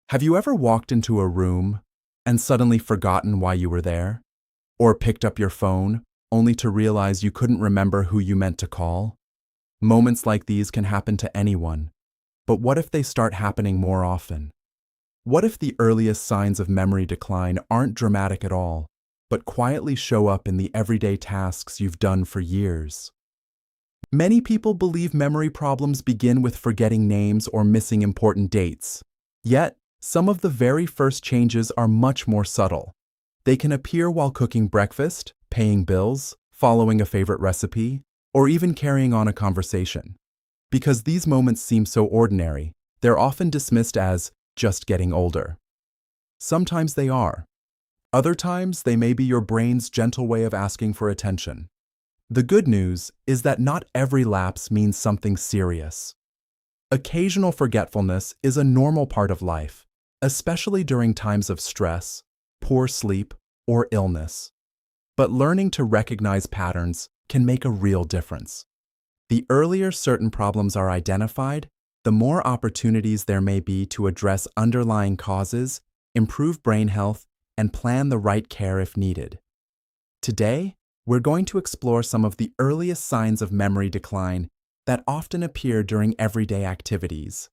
Have you ever walked into a room and suddenly forgotten why you were there? Or picked up your phone only to realize you couldn't remember who you meant to call? Moments like these can happen to anyone, but what if they start happening more often? What if the earliest signs of memory decline aren't dramatic at all, but quietly show up in the everyday tasks you've done for years? Many people believe memory problems begin with forgetting names or missing important dates. Yet, some of the very first changes are much more subtle. They can appear while cooking breakfast, paying bills, following a favorite recipe, or even carrying on a conversation. Because these moments seem so ordinary, they're often dismissed as just getting older. Sometimes they are. Other times, they may be your brain's gentle way of asking for attention. The good news is that not every lapse means something serious. Occasional forgetfulness is a normal part of life, especially during times of stress, poor sleep, or illness. But learning to recognize patterns can make a real difference. The earlier certain problems are identified, the more opportunities there may be to address underlying causes, improve brain health, and plan the right care if needed. Today, we're going to explore some of the earliest signs of memory decline that often appear during everyday activities.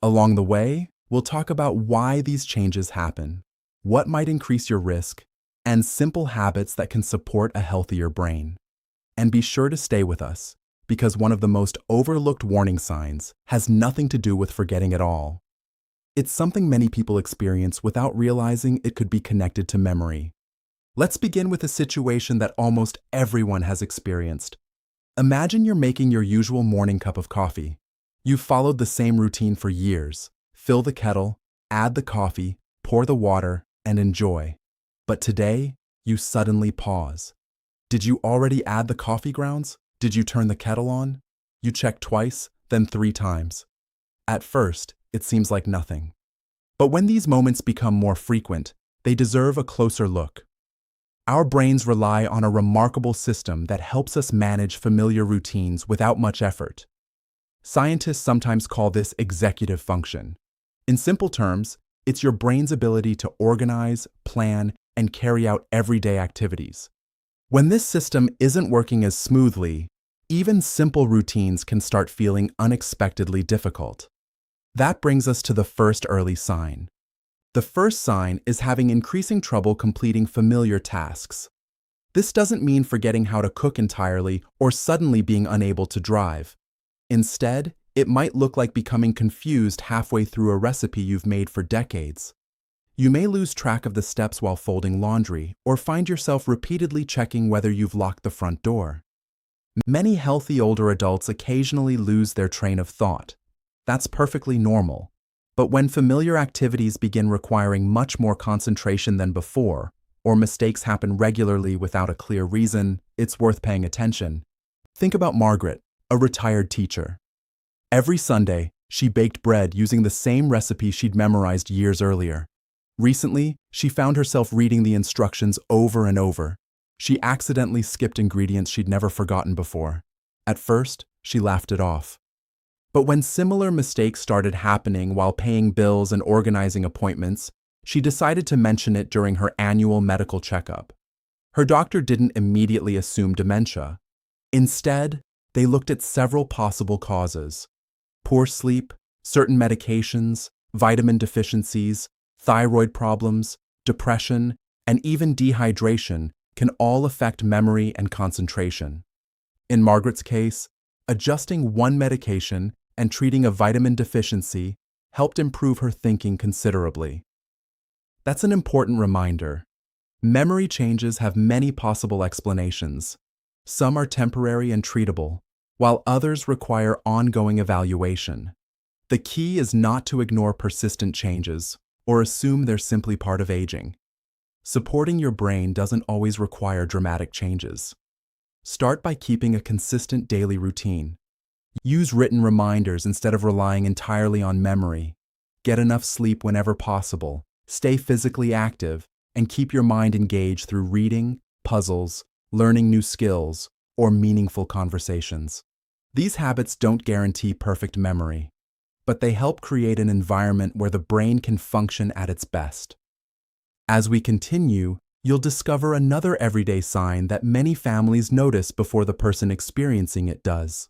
Along the way, we'll talk about why these changes happen, what might increase your risk, and simple habits that can support a healthier brain. And be sure to stay with us, because one of the most overlooked warning signs has nothing to do with forgetting at all. It's something many people experience without realizing it could be connected to memory. Let's begin with a situation that almost everyone has experienced. Imagine you're making your usual morning cup of coffee. You've followed the same routine for years. Fill the kettle, add the coffee, pour the water, and enjoy. But today, you suddenly pause. Did you already add the coffee grounds? Did you turn the kettle on? You check twice, then 3 times. At first, it seems like nothing. But when these moments become more frequent, they deserve a closer look. Our brains rely on a remarkable system that helps us manage familiar routines without much effort. Scientists sometimes call this executive function. In simple terms, it's your brain's ability to organize, plan, and carry out everyday activities. When this system isn't working as smoothly, even simple routines can start feeling unexpectedly difficult. That brings us to the first early sign. The first sign is having increasing trouble completing familiar tasks. This doesn't mean forgetting how to cook entirely or suddenly being unable to drive. Instead, it might look like becoming confused halfway through a recipe you've made for decades. You may lose track of the steps while folding laundry or find yourself repeatedly checking whether you've locked the front door. Many healthy older adults occasionally lose their train of thought. That's perfectly normal. But when familiar activities begin requiring much more concentration than before, or mistakes happen regularly without a clear reason, it's worth paying attention. Think about Margaret, a retired teacher. Every Sunday, she baked bread using the same recipe she'd memorized years earlier. Recently, she found herself reading the instructions over and over. She accidentally skipped ingredients she'd never forgotten before. At first, she laughed it off. But when similar mistakes started happening while paying bills and organizing appointments, she decided to mention it during her annual medical checkup. Her doctor didn't immediately assume dementia. Instead, they looked at several possible causes: poor sleep, certain medications, vitamin deficiencies, thyroid problems, depression, and even dehydration can all affect memory and concentration. In Margaret's case, adjusting one medication and treating a vitamin deficiency helped improve her thinking considerably. That's an important reminder. Memory changes have many possible explanations. Some are temporary and treatable, while others require ongoing evaluation. The key is not to ignore persistent changes or assume they're simply part of aging. Supporting your brain doesn't always require dramatic changes. Start by keeping a consistent daily routine. Use written reminders instead of relying entirely on memory. Get enough sleep whenever possible. Stay physically active, and keep your mind engaged through reading, puzzles, learning new skills, or meaningful conversations. These habits don't guarantee perfect memory, but they help create an environment where the brain can function at its best. As we continue, you'll discover another everyday sign that many families notice before the person experiencing it does.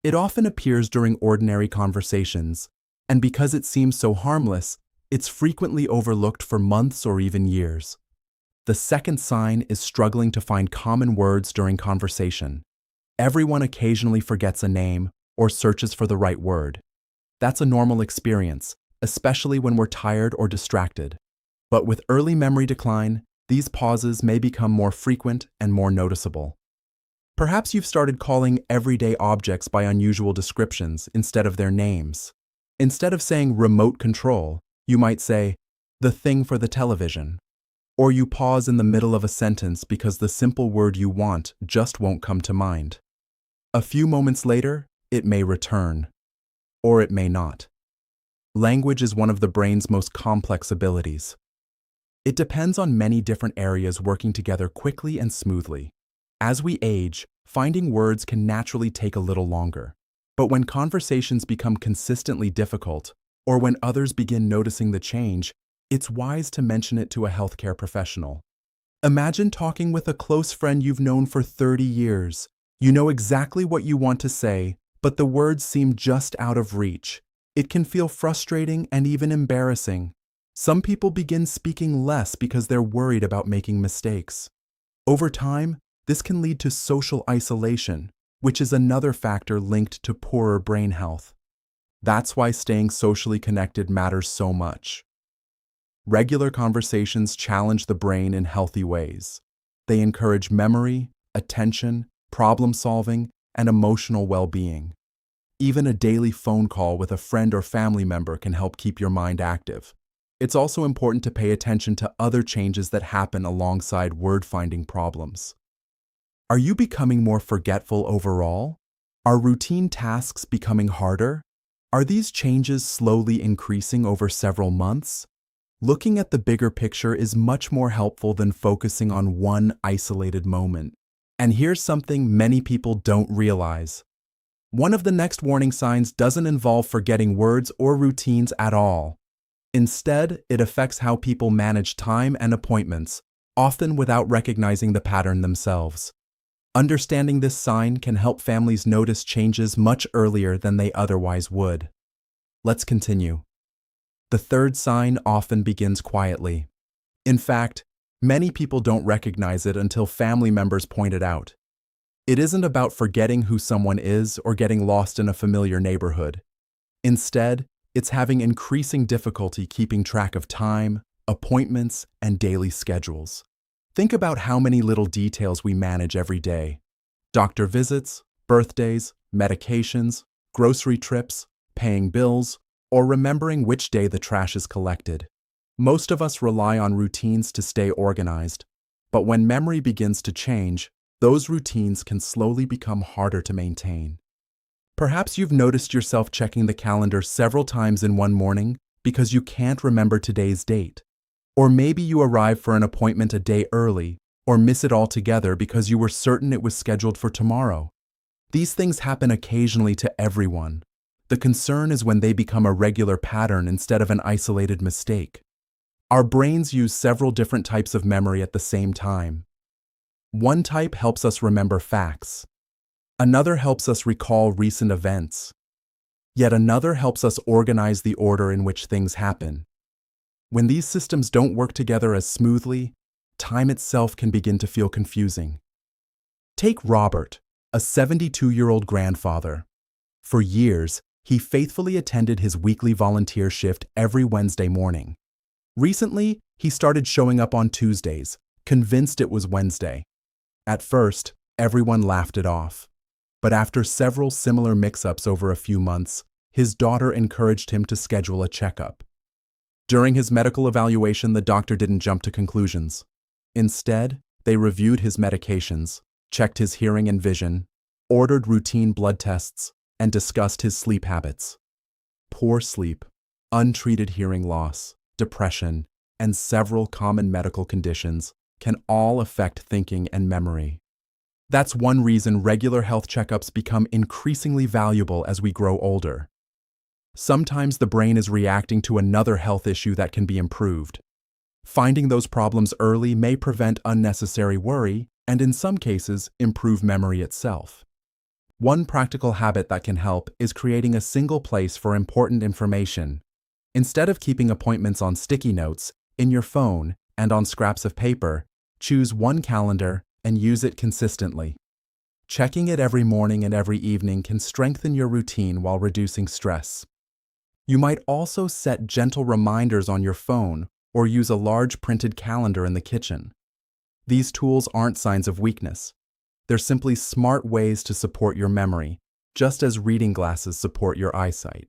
It often appears during ordinary conversations, and because it seems so harmless, it's frequently overlooked for months or even years. The second sign is struggling to find common words during conversation. Everyone occasionally forgets a name or searches for the right word. That's a normal experience, especially when we're tired or distracted. But with early memory decline, these pauses may become more frequent and more noticeable. Perhaps you've started calling everyday objects by unusual descriptions instead of their names. Instead of saying remote control, you might say, the thing for the television. Or you pause in the middle of a sentence because the simple word you want just won't come to mind. A few moments later, it may return. Or it may not. Language is one of the brain's most complex abilities. It depends on many different areas working together quickly and smoothly. As we age, finding words can naturally take a little longer. But when conversations become consistently difficult, or when others begin noticing the change, it's wise to mention it to a healthcare professional. Imagine talking with a close friend you've known for 30 years. You know exactly what you want to say, but the words seem just out of reach. It can feel frustrating and even embarrassing. Some people begin speaking less because they're worried about making mistakes. Over time, this can lead to social isolation, which is another factor linked to poorer brain health. That's why staying socially connected matters so much. Regular conversations challenge the brain in healthy ways. They encourage memory, attention, problem-solving, and emotional well-being. Even a daily phone call with a friend or family member can help keep your mind active. It's also important to pay attention to other changes that happen alongside word-finding problems. Are you becoming more forgetful overall? Are routine tasks becoming harder? Are these changes slowly increasing over several months? Looking at the bigger picture is much more helpful than focusing on one isolated moment. And here's something many people don't realize. One of the next warning signs doesn't involve forgetting words or routines at all. Instead, it affects how people manage time and appointments, often without recognizing the pattern themselves. Understanding this sign can help families notice changes much earlier than they otherwise would. Let's continue. The third sign often begins quietly. In fact, many people don't recognize it until family members point it out. It isn't about forgetting who someone is or getting lost in a familiar neighborhood. Instead, it's having increasing difficulty keeping track of time, appointments, and daily schedules. Think about how many little details we manage every day. Doctor visits, birthdays, medications, grocery trips, paying bills, or remembering which day the trash is collected. Most of us rely on routines to stay organized, but when memory begins to change, those routines can slowly become harder to maintain. Perhaps you've noticed yourself checking the calendar several times in one morning because you can't remember today's date. Or maybe you arrive for an appointment a day early or miss it altogether because you were certain it was scheduled for tomorrow. These things happen occasionally to everyone. The concern is when they become a regular pattern instead of an isolated mistake. Our brains use several different types of memory at the same time. One type helps us remember facts. Another helps us recall recent events. Yet another helps us organize the order in which things happen. When these systems don't work together as smoothly, time itself can begin to feel confusing. Take Robert, a 72-year-old grandfather. For years, he faithfully attended his weekly volunteer shift every Wednesday morning. Recently, he started showing up on Tuesdays, convinced it was Wednesday. At first, everyone laughed it off. But after several similar mix-ups over a few months, his daughter encouraged him to schedule a checkup. During his medical evaluation, the doctor didn't jump to conclusions. Instead, they reviewed his medications, checked his hearing and vision, ordered routine blood tests, and discussed his sleep habits. Poor sleep, untreated hearing loss, depression, and several common medical conditions can all affect thinking and memory. That's one reason regular health checkups become increasingly valuable as we grow older. Sometimes the brain is reacting to another health issue that can be improved. Finding those problems early may prevent unnecessary worry and, in some cases, improve memory itself. One practical habit that can help is creating a single place for important information. Instead of keeping appointments on sticky notes, in your phone, and on scraps of paper, choose one calendar and use it consistently. Checking it every morning and every evening can strengthen your routine while reducing stress. You might also set gentle reminders on your phone or use a large printed calendar in the kitchen. These tools aren't signs of weakness. They're simply smart ways to support your memory, just as reading glasses support your eyesight.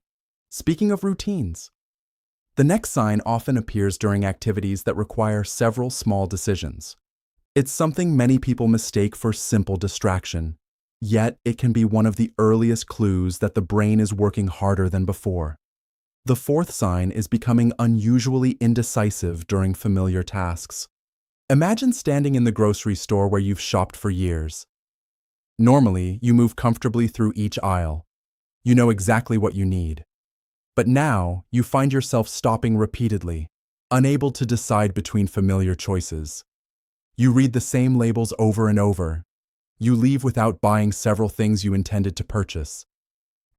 Speaking of routines, the next sign often appears during activities that require several small decisions. It's something many people mistake for simple distraction, yet it can be one of the earliest clues that the brain is working harder than before. The fourth sign is becoming unusually indecisive during familiar tasks. Imagine standing in the grocery store where you've shopped for years. Normally, you move comfortably through each aisle. You know exactly what you need. But now, you find yourself stopping repeatedly, unable to decide between familiar choices. You read the same labels over and over. You leave without buying several things you intended to purchase.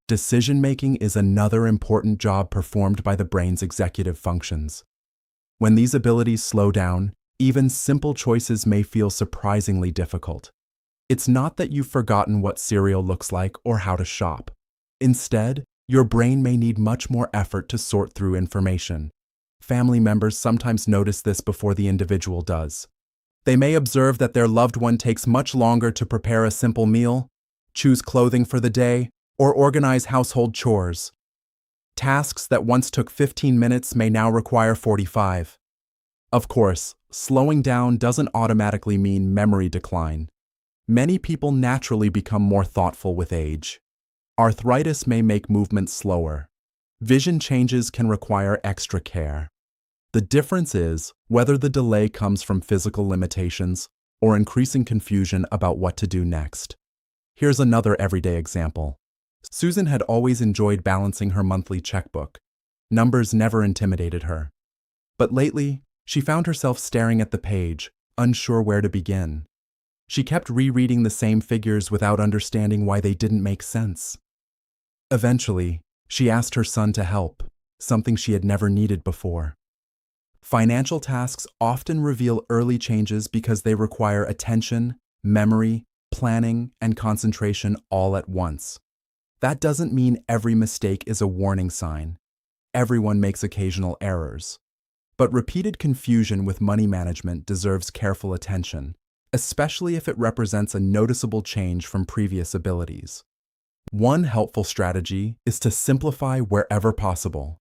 Decision-making is another important job performed by the brain's executive functions. When these abilities slow down, even simple choices may feel surprisingly difficult. It's not that you've forgotten what cereal looks like or how to shop. Instead, your brain may need much more effort to sort through information. Family members sometimes notice this before the individual does. They may observe that their loved one takes much longer to prepare a simple meal, choose clothing for the day, or organize household chores. Tasks that once took 15 minutes may now require 45. Of course, slowing down doesn't automatically mean memory decline. Many people naturally become more thoughtful with age. Arthritis may make movement slower. Vision changes can require extra care. The difference is whether the delay comes from physical limitations or increasing confusion about what to do next. Here's another everyday example. Susan had always enjoyed balancing her monthly checkbook. Numbers never intimidated her. But lately, she found herself staring at the page, unsure where to begin. She kept rereading the same figures without understanding why they didn't make sense. Eventually, she asked her son to help, something she had never needed before. Financial tasks often reveal early changes because they require attention, memory, planning, and concentration all at once. That doesn't mean every mistake is a warning sign. Everyone makes occasional errors. But repeated confusion with money management deserves careful attention, especially if it represents a noticeable change from previous abilities. One helpful strategy is to simplify wherever possible.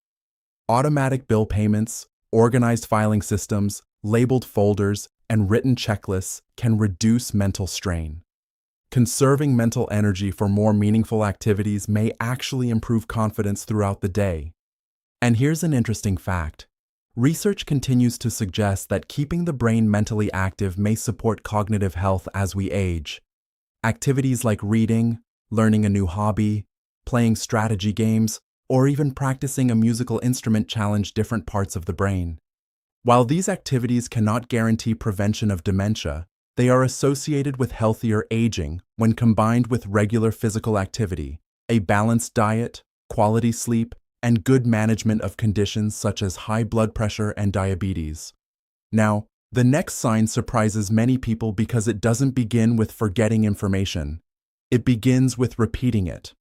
Automatic bill payments, organized filing systems, labeled folders, and written checklists can reduce mental strain. Conserving mental energy for more meaningful activities may actually improve confidence throughout the day. And here's an interesting fact. Research continues to suggest that keeping the brain mentally active may support cognitive health as we age. Activities like reading, learning a new hobby, playing strategy games, or even practicing a musical instrument challenge different parts of the brain. While these activities cannot guarantee prevention of dementia, they are associated with healthier aging when combined with regular physical activity, a balanced diet, quality sleep, and good management of conditions such as high blood pressure and diabetes. Now, the next sign surprises many people because it doesn't begin with forgetting information. It begins with repeating it.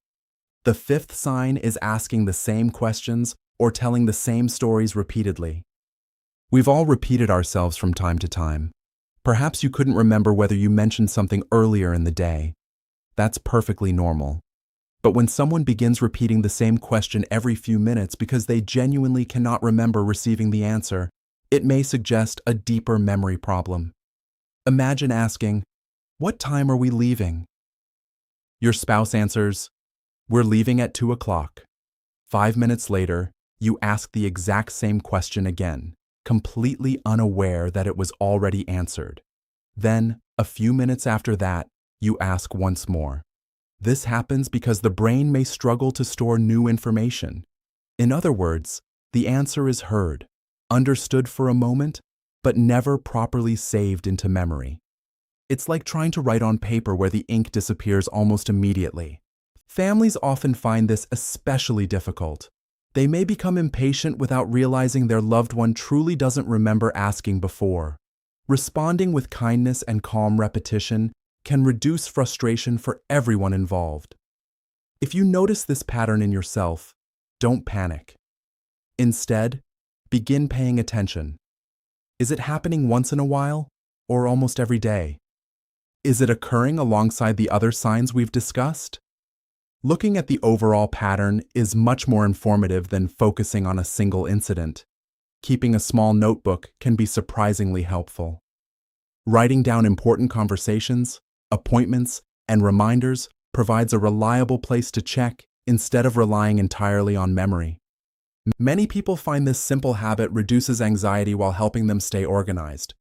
The fifth sign is asking the same questions or telling the same stories repeatedly. We've all repeated ourselves from time to time. Perhaps you couldn't remember whether you mentioned something earlier in the day. That's perfectly normal. But when someone begins repeating the same question every few minutes because they genuinely cannot remember receiving the answer, it may suggest a deeper memory problem. Imagine asking, "What time are we leaving?" Your spouse answers, "We're leaving at 2 o'clock. 5 minutes later, you ask the exact same question again, completely unaware that it was already answered. Then, a few minutes after that, you ask once more. This happens because the brain may struggle to store new information. In other words, the answer is heard, understood for a moment, but never properly saved into memory. It's like trying to write on paper where the ink disappears almost immediately. Families often find this especially difficult. They may become impatient without realizing their loved one truly doesn't remember asking before. Responding with kindness and calm repetition can reduce frustration for everyone involved. If you notice this pattern in yourself, don't panic. Instead, begin paying attention. Is it happening once in a while, or almost every day? Is it occurring alongside the other signs we've discussed? Looking at the overall pattern is much more informative than focusing on a single incident. Keeping a small notebook can be surprisingly helpful. Writing down important conversations, appointments, and reminders provides a reliable place to check instead of relying entirely on memory. Many people find this simple habit reduces anxiety while helping them stay organized.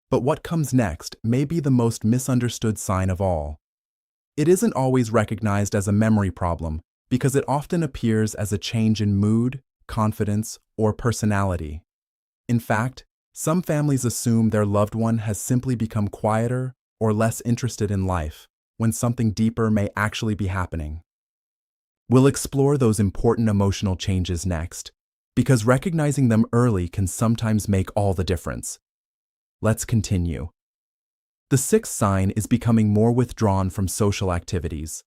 But what comes next may be the most misunderstood sign of all. It isn't always recognized as a memory problem because it often appears as a change in mood, confidence, or personality. In fact, some families assume their loved one has simply become quieter or less interested in life, when something deeper may actually be happening. We'll explore those important emotional changes next, because recognizing them early can sometimes make all the difference. Let's continue. The sixth sign is becoming more withdrawn from social activities.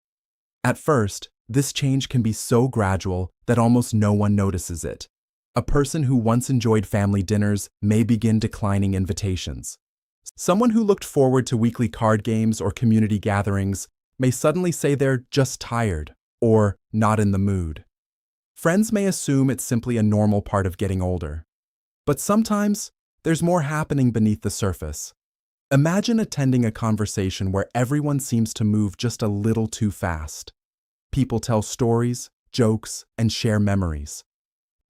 At first, this change can be so gradual that almost no one notices it. A person who once enjoyed family dinners may begin declining invitations. Someone who looked forward to weekly card games or community gatherings may suddenly say they're just tired or not in the mood. Friends may assume it's simply a normal part of getting older. But sometimes, there's more happening beneath the surface. Imagine attending a conversation where everyone seems to move just a little too fast. People tell stories, jokes, and share memories.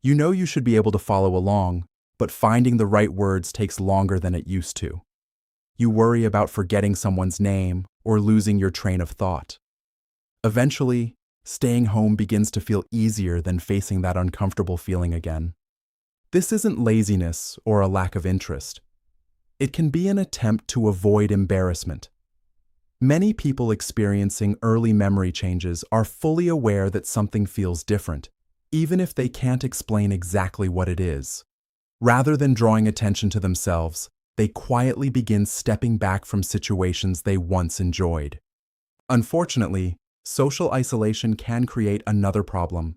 You know you should be able to follow along, but finding the right words takes longer than it used to. You worry about forgetting someone's name or losing your train of thought. Eventually, staying home begins to feel easier than facing that uncomfortable feeling again. This isn't laziness or a lack of interest. It can be an attempt to avoid embarrassment. Many people experiencing early memory changes are fully aware that something feels different, even if they can't explain exactly what it is. Rather than drawing attention to themselves, they quietly begin stepping back from situations they once enjoyed. Unfortunately, social isolation can create another problem.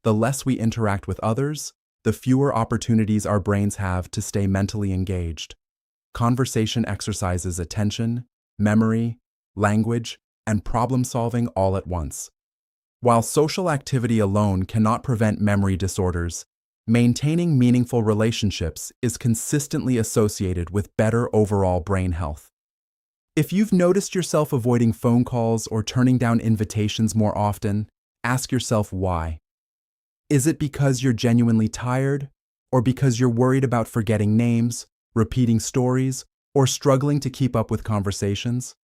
The less we interact with others, the fewer opportunities our brains have to stay mentally engaged. Conversation exercises attention, memory, language, and problem-solving all at once. While social activity alone cannot prevent memory disorders, maintaining meaningful relationships is consistently associated with better overall brain health. If you've noticed yourself avoiding phone calls or turning down invitations more often, ask yourself why. Is it because you're genuinely tired, or because you're worried about forgetting names, repeating stories, or struggling to keep up with conversations?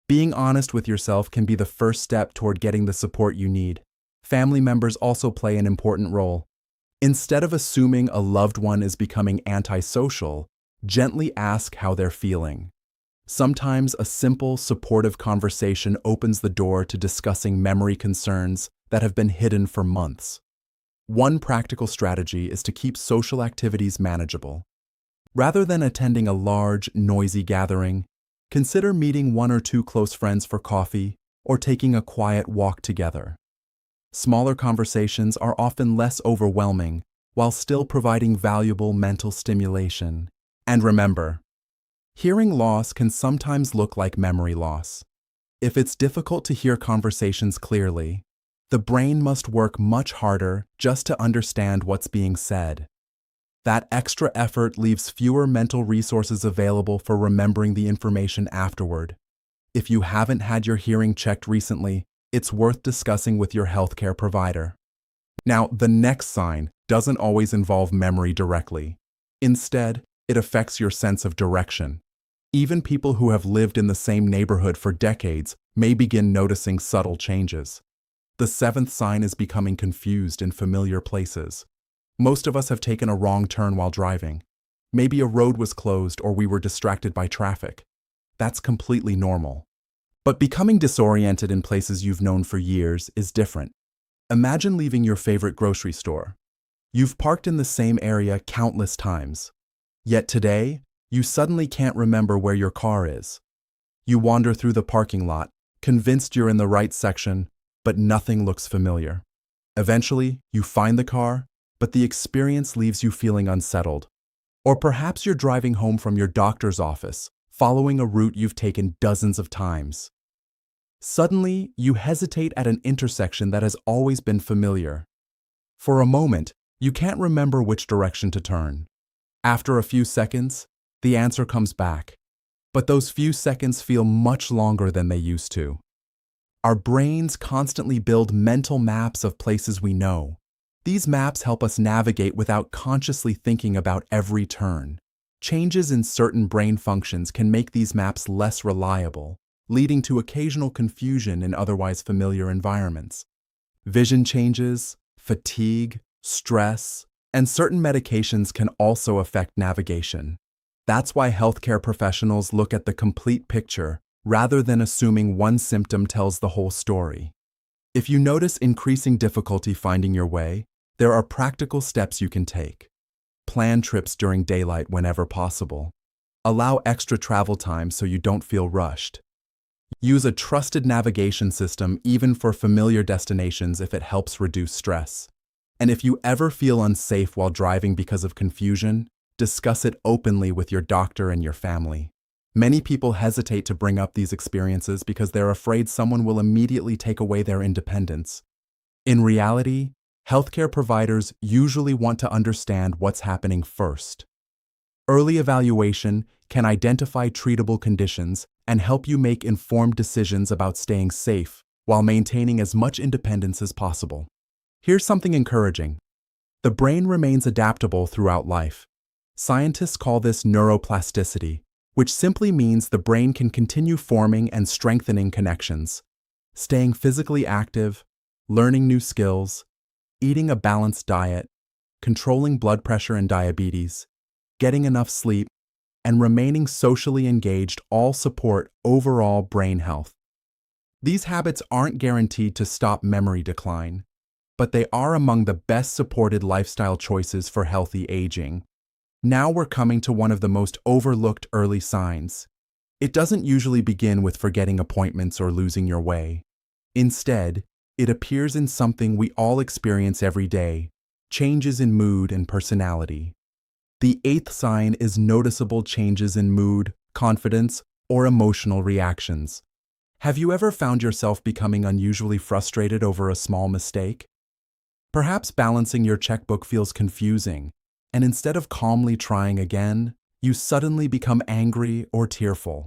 Being honest with yourself can be the first step toward getting the support you need. Family members also play an important role. Instead of assuming a loved one is becoming antisocial, gently ask how they're feeling. Sometimes a simple, supportive conversation opens the door to discussing memory concerns that have been hidden for months. One practical strategy is to keep social activities manageable. Rather than attending a large, noisy gathering, consider meeting one or two close friends for coffee or taking a quiet walk together. Smaller conversations are often less overwhelming while still providing valuable mental stimulation. And remember, hearing loss can sometimes look like memory loss. If it's difficult to hear conversations clearly, the brain must work much harder just to understand what's being said. That extra effort leaves fewer mental resources available for remembering the information afterward. If you haven't had your hearing checked recently, it's worth discussing with your healthcare provider. Now, the next sign doesn't always involve memory directly. Instead, it affects your sense of direction. Even people who have lived in the same neighborhood for decades may begin noticing subtle changes. The seventh sign is becoming confused in familiar places. Most of us have taken a wrong turn while driving. Maybe a road was closed or we were distracted by traffic. That's completely normal. But becoming disoriented in places you've known for years is different. Imagine leaving your favorite grocery store. You've parked in the same area countless times. Yet today, you suddenly can't remember where your car is. You wander through the parking lot, convinced you're in the right section, but nothing looks familiar. Eventually, you find the car, but the experience leaves you feeling unsettled. Or perhaps you're driving home from your doctor's office, following a route you've taken dozens of times. Suddenly, you hesitate at an intersection that has always been familiar. For a moment, you can't remember which direction to turn. After a few seconds, the answer comes back. But those few seconds feel much longer than they used to. Our brains constantly build mental maps of places we know. These maps help us navigate without consciously thinking about every turn. Changes in certain brain functions can make these maps less reliable, leading to occasional confusion in otherwise familiar environments. Vision changes, fatigue, stress, and certain medications can also affect navigation. That's why healthcare professionals look at the complete picture rather than assuming one symptom tells the whole story. If you notice increasing difficulty finding your way, there are practical steps you can take. Plan trips during daylight whenever possible. Allow extra travel time so you don't feel rushed. Use a trusted navigation system even for familiar destinations if it helps reduce stress. And if you ever feel unsafe while driving because of confusion, discuss it openly with your doctor and your family. Many people hesitate to bring up these experiences because they're afraid someone will immediately take away their independence. In reality, healthcare providers usually want to understand what's happening first. Early evaluation can identify treatable conditions and help you make informed decisions about staying safe while maintaining as much independence as possible. Here's something encouraging. The brain remains adaptable throughout life. Scientists call this neuroplasticity, which simply means the brain can continue forming and strengthening connections. Staying physically active, learning new skills, eating a balanced diet, controlling blood pressure and diabetes, getting enough sleep, and remaining socially engaged all support overall brain health. These habits aren't guaranteed to stop memory decline, but they are among the best supported lifestyle choices for healthy aging. Now we're coming to one of the most overlooked early signs. It doesn't usually begin with forgetting appointments or losing your way. Instead, it appears in something we all experience every day: changes in mood and personality. The eighth sign is noticeable changes in mood, confidence, or emotional reactions. Have you ever found yourself becoming unusually frustrated over a small mistake? Perhaps balancing your checkbook feels confusing, and instead of calmly trying again, you suddenly become angry or tearful.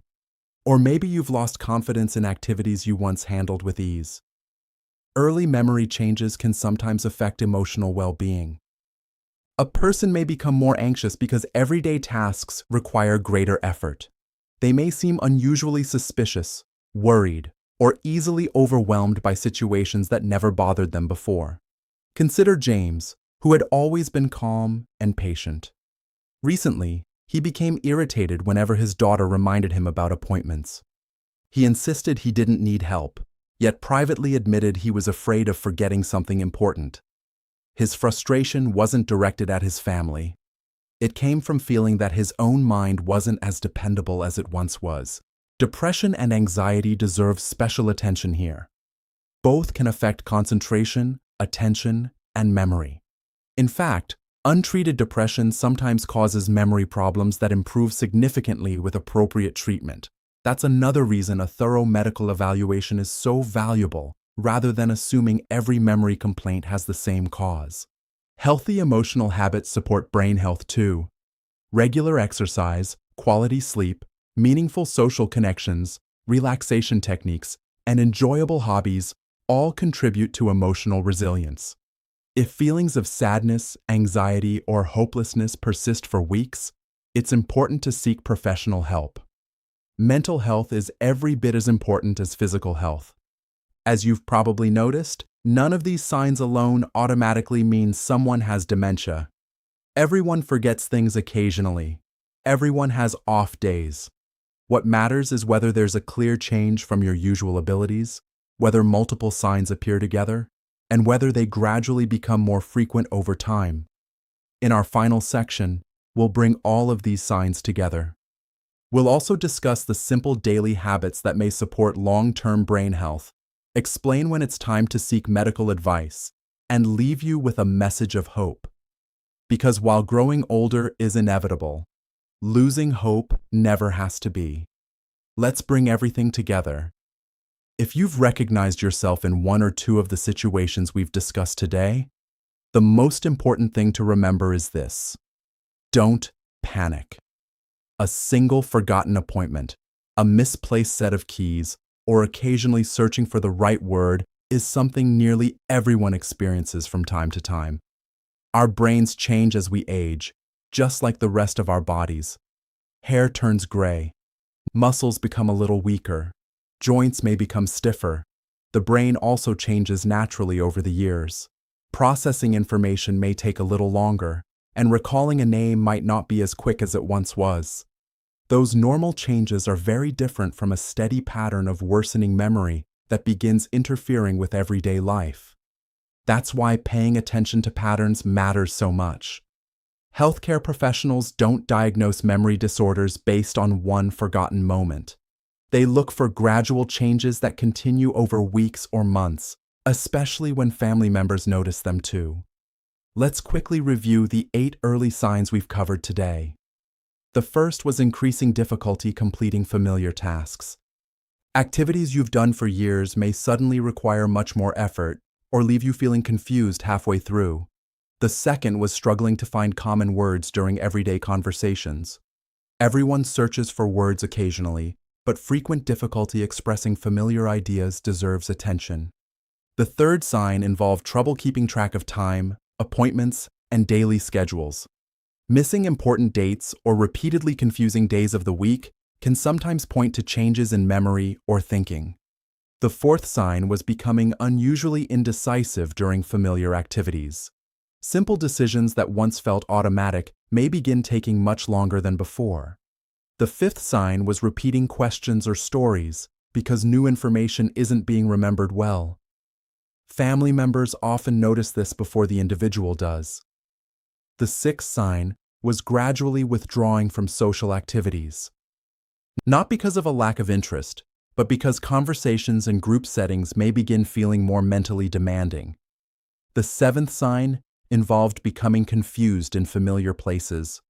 Or maybe you've lost confidence in activities you once handled with ease. Early memory changes can sometimes affect emotional well-being. A person may become more anxious because everyday tasks require greater effort. They may seem unusually suspicious, worried, or easily overwhelmed by situations that never bothered them before. Consider James, who had always been calm and patient. Recently, he became irritated whenever his daughter reminded him about appointments. He insisted he didn't need help, yet privately admitted he was afraid of forgetting something important. His frustration wasn't directed at his family. It came from feeling that his own mind wasn't as dependable as it once was. Depression and anxiety deserve special attention here. Both can affect concentration, attention, and memory. In fact, untreated depression sometimes causes memory problems that improve significantly with appropriate treatment. That's another reason a thorough medical evaluation is so valuable, rather than assuming every memory complaint has the same cause. Healthy emotional habits support brain health too. Regular exercise, quality sleep, meaningful social connections, relaxation techniques, and enjoyable hobbies all contribute to emotional resilience. If feelings of sadness, anxiety, or hopelessness persist for weeks, it's important to seek professional help. Mental health is every bit as important as physical health. As you've probably noticed, None of these signs alone automatically means someone has dementia. Everyone forgets things occasionally. Everyone has off days. What matters is whether there's a clear change from your usual abilities, whether multiple signs appear together, and whether they gradually become more frequent over time. In our final section, we'll bring all of these signs together. We'll also discuss the simple daily habits that may support long-term brain health, explain when it's time to seek medical advice, and leave you with a message of hope. Because while growing older is inevitable, losing hope never has to be. Let's bring everything together. If you've recognized yourself in one or two of the situations we've discussed today, the most important thing to remember is this: don't panic. A single forgotten appointment, a misplaced set of keys, or occasionally searching for the right word is something nearly everyone experiences from time to time. Our brains change as we age, just like the rest of our bodies. Hair turns gray. Muscles become a little weaker. Joints may become stiffer. The brain also changes naturally over the years. Processing information may take a little longer, and recalling a name might not be as quick as it once was. Those normal changes are very different from a steady pattern of worsening memory that begins interfering with everyday life. That's why paying attention to patterns matters so much. Healthcare professionals don't diagnose memory disorders based on one forgotten moment. They look for gradual changes that continue over weeks or months, especially when family members notice them too. Let's quickly review the 8 early signs we've covered today. The first was increasing difficulty completing familiar tasks. Activities you've done for years may suddenly require much more effort or leave you feeling confused halfway through. The second was struggling to find common words during everyday conversations. Everyone searches for words occasionally, but frequent difficulty expressing familiar ideas deserves attention. The third sign involved trouble keeping track of time, appointments, and daily schedules. Missing important dates or repeatedly confusing days of the week can sometimes point to changes in memory or thinking. The fourth sign was becoming unusually indecisive during familiar activities. Simple decisions that once felt automatic may begin taking much longer than before. The fifth sign was repeating questions or stories because new information isn't being remembered well. Family members often notice this before the individual does. The sixth sign was gradually withdrawing from social activities. Not because of a lack of interest, but because conversations and group settings may begin feeling more mentally demanding. The seventh sign involved becoming confused in familiar places.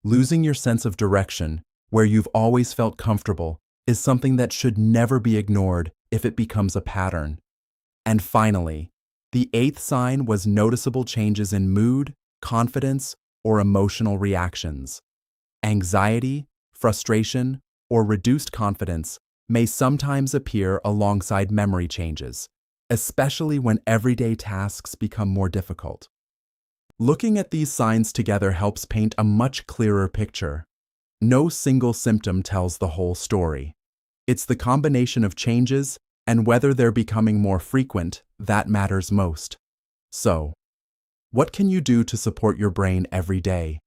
Losing your sense of direction, where you've always felt comfortable, is something that should never be ignored if it becomes a pattern. And finally, the eighth sign was noticeable changes in mood, confidence, or emotional reactions. Anxiety, frustration, or reduced confidence may sometimes appear alongside memory changes, especially when everyday tasks become more difficult. Looking at these signs together helps paint a much clearer picture. No single symptom tells the whole story. It's the combination of changes and whether they're becoming more frequent that matters most. So, what can you do to support your brain every day?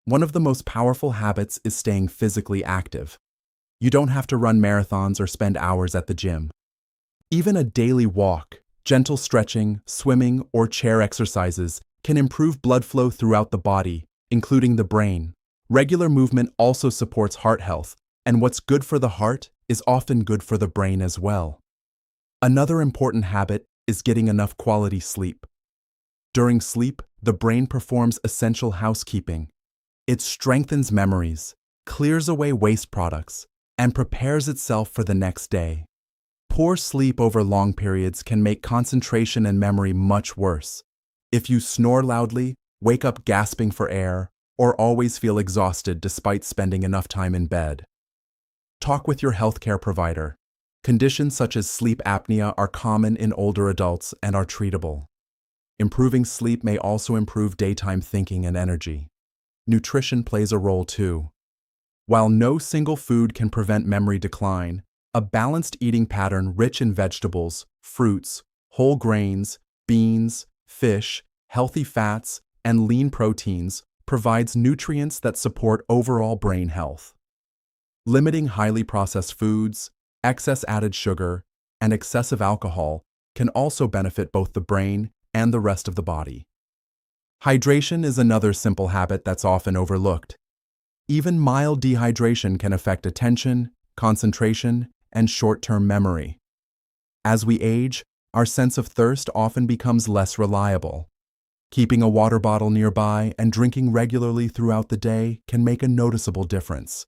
One of the most powerful habits is staying physically active. You don't have to run marathons or spend hours at the gym. Even a daily walk, gentle stretching, swimming, or chair exercises can improve blood flow throughout the body, including the brain. Regular movement also supports heart health, and what's good for the heart is often good for the brain as well. Another important habit is getting enough quality sleep. During sleep, the brain performs essential housekeeping. It strengthens memories, clears away waste products, and prepares itself for the next day. Poor sleep over long periods can make concentration and memory much worse. If you snore loudly, wake up gasping for air, or always feel exhausted despite spending enough time in bed, talk with your healthcare provider. Conditions such as sleep apnea are common in older adults and are treatable. Improving sleep may also improve daytime thinking and energy. Nutrition plays a role too. While no single food can prevent memory decline, a balanced eating pattern rich in vegetables, fruits, Whole grains, beans, fish, healthy fats, and lean proteins provides nutrients that support overall brain health. Limiting highly processed foods, excess added sugar, and excessive alcohol can also benefit both the brain and the rest of the body. Hydration is another simple habit that's often overlooked. Even mild dehydration can affect attention, concentration, and short-term memory. As we age, our sense of thirst often becomes less reliable. Keeping a water bottle nearby and drinking regularly throughout the day can make a noticeable difference.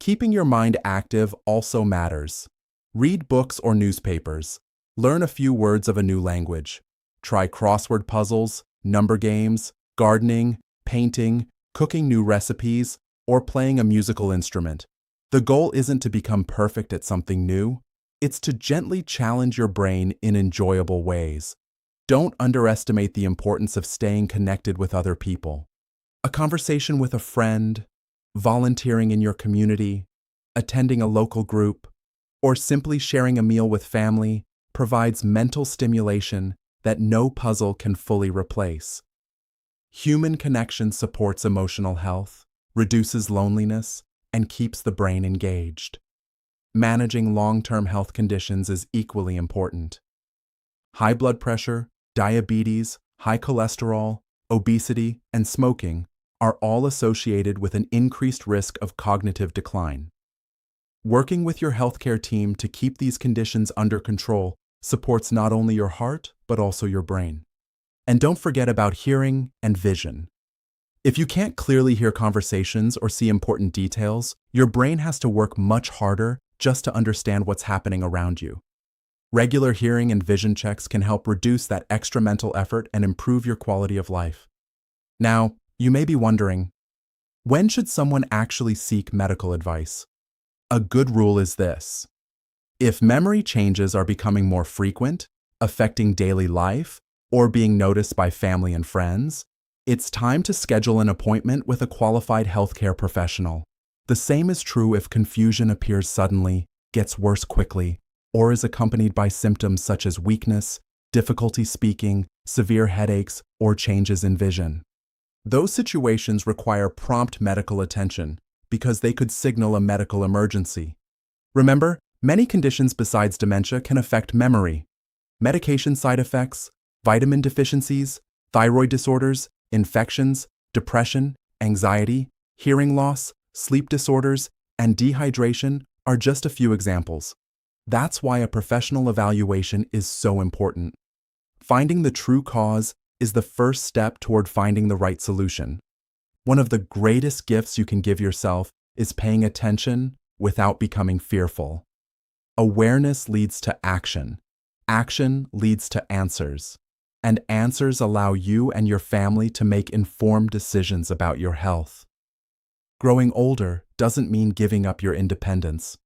Keeping your mind active also matters. Read books or newspapers. Learn a few words of a new language. Try crossword puzzles, number games, gardening, painting, cooking new recipes, or playing a musical instrument. The goal isn't to become perfect at something new. It's to gently challenge your brain in enjoyable ways. Don't underestimate the importance of staying connected with other people. A conversation with a friend, volunteering in your community, attending a local group, or simply sharing a meal with family provides mental stimulation that no puzzle can fully replace. Human connection supports emotional health, reduces loneliness, and keeps the brain engaged. Managing long-term health conditions is equally important. High blood pressure, diabetes, high cholesterol, obesity, and smoking are all associated with an increased risk of cognitive decline. Working with your healthcare team to keep these conditions under control supports not only your heart, but also your brain. And don't forget about hearing and vision. If you can't clearly hear conversations or see important details, your brain has to work much harder just to understand what's happening around you. Regular hearing and vision checks can help reduce that extra mental effort and improve your quality of life. Now, you may be wondering, when should someone actually seek medical advice? A good rule is this: if memory changes are becoming more frequent, affecting daily life, or being noticed by family and friends, it's time to schedule an appointment with a qualified healthcare professional. The same is true if confusion appears suddenly, gets worse quickly, or is accompanied by symptoms such as weakness, difficulty speaking, severe headaches, or changes in vision. Those situations require prompt medical attention because they could signal a medical emergency. Remember, many conditions besides dementia can affect memory. Medication side effects, vitamin deficiencies, thyroid disorders, infections, depression, anxiety, hearing loss, sleep disorders, and dehydration are just a few examples. That's why a professional evaluation is so important. Finding the true cause is the first step toward finding the right solution. One of the greatest gifts you can give yourself is paying attention without becoming fearful. Awareness leads to action. Action leads to answers. And answers allow you and your family to make informed decisions about your health. Growing older doesn't mean giving up your independence.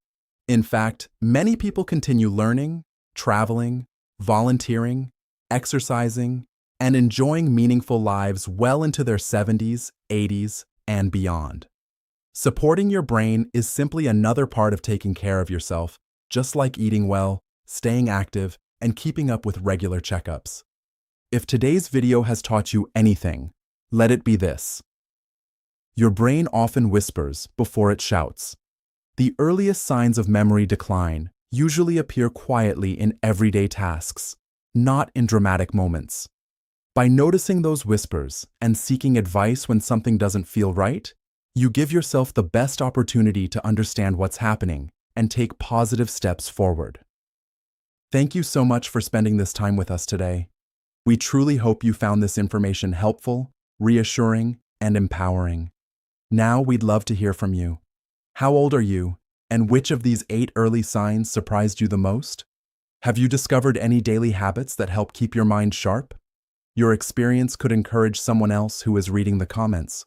In fact, many people continue learning, traveling, volunteering, exercising, and enjoying meaningful lives well into their 70s, 80s, and beyond. Supporting your brain is simply another part of taking care of yourself, just like eating well, staying active, and keeping up with regular checkups. If today's video has taught you anything, let it be this: your brain often whispers before it shouts. The earliest signs of memory decline usually appear quietly in everyday tasks, not in dramatic moments. By noticing those whispers and seeking advice when something doesn't feel right, you give yourself the best opportunity to understand what's happening and take positive steps forward. Thank you so much for spending this time with us today. We truly hope you found this information helpful, reassuring, and empowering. Now we'd love to hear from you. How old are you, and which of these 8 early signs surprised you the most? Have you discovered any daily habits that help keep your mind sharp? Your experience could encourage someone else who is reading the comments.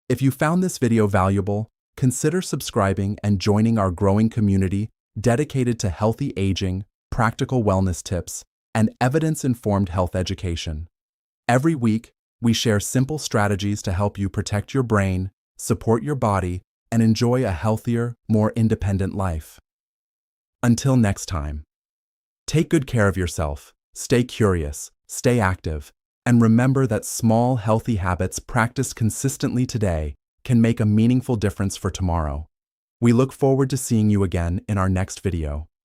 If you found this video valuable, consider subscribing and joining our growing community dedicated to healthy aging, practical wellness tips, and evidence-informed health education. Every week, we share simple strategies to help you protect your brain, support your body, and enjoy a healthier, more independent life. Until next time, take good care of yourself, Stay curious, stay active, and remember that small, healthy habits practiced consistently today can make a meaningful difference for tomorrow. We look forward to seeing you again in our next video.